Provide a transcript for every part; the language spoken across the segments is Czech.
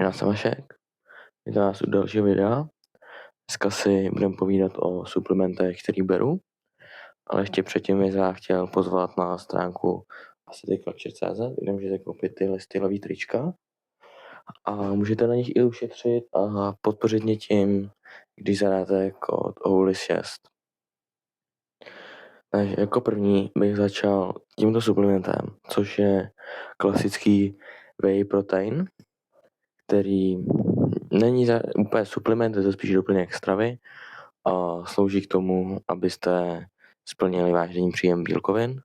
Já jsem Vašek, vítám vás u dalšího videa. Dneska si budeme povídat o suplementech, který beru, ale ještě předtím bych vás chtěl pozvat na stránku acidic.cz, kde můžete koupit tyhle stylový trička a můžete na nich i ušetřit a podpořit mě tím, když zadáte kód OULIS6. Takže jako první bych začal tímto suplementem, což je klasický whey protein, který není úplně suplement, je to spíš doplněk stravy a slouží k tomu, abyste splnili váš denní příjem bílkovin.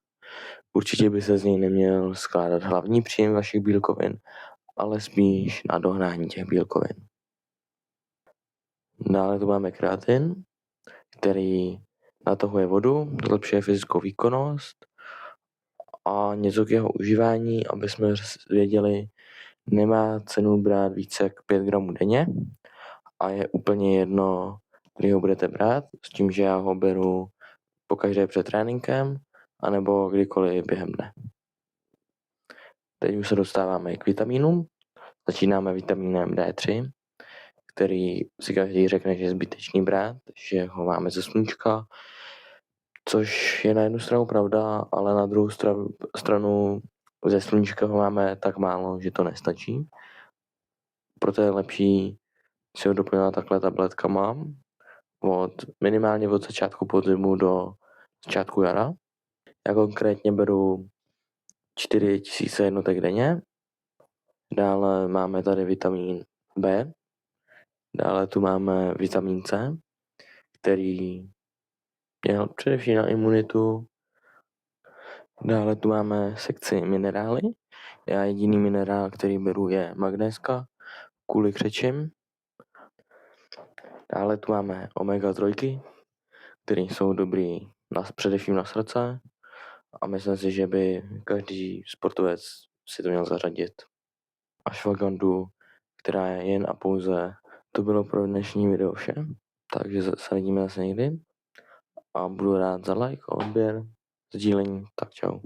Určitě by se z něj neměl skládat hlavní příjem vašich bílkovin, ale spíš na dohnání těch bílkovin. Dále tu máme kreatin, který natahuje vodu, zlepšuje fyzickou výkonnost a něco k jeho užívání, aby jsme věděli, nemá cenu brát více jak 5 gramů denně a je úplně jedno, kdy ho budete brát, s tím, že já ho beru pokaždé před tréninkem anebo kdykoliv během dne. Teď už se dostáváme k vitamínům. Začínáme vitamínem D3, který si každý řekne, že je zbytečný brát, že ho máme ze sluníčka, což je na jednu stranu pravda, ale na druhou stranu ze sluníčka ho máme tak málo, že to nestačí. Proto je lepší si ho doplňovat takhle tabletkama minimálně od začátku podzimu do začátku jara. Já konkrétně beru 4000 jednotek denně. Dále máme tady vitamin B. Dále tu máme vitamin C, který je především na imunitu. Dále tu máme sekci minerály. Já jediný minerál, který beru, je magnézka kvůli křečím. Dále tu máme omega-3, které jsou dobrý především na srdce. A myslím si, že by každý sportovec si to měl zařadit. Ashwagandu, která je jen a pouze. To bylo pro dnešní video vše, takže se vidíme zase někdy a budu rád za like, odběr, sdílení, tak čau.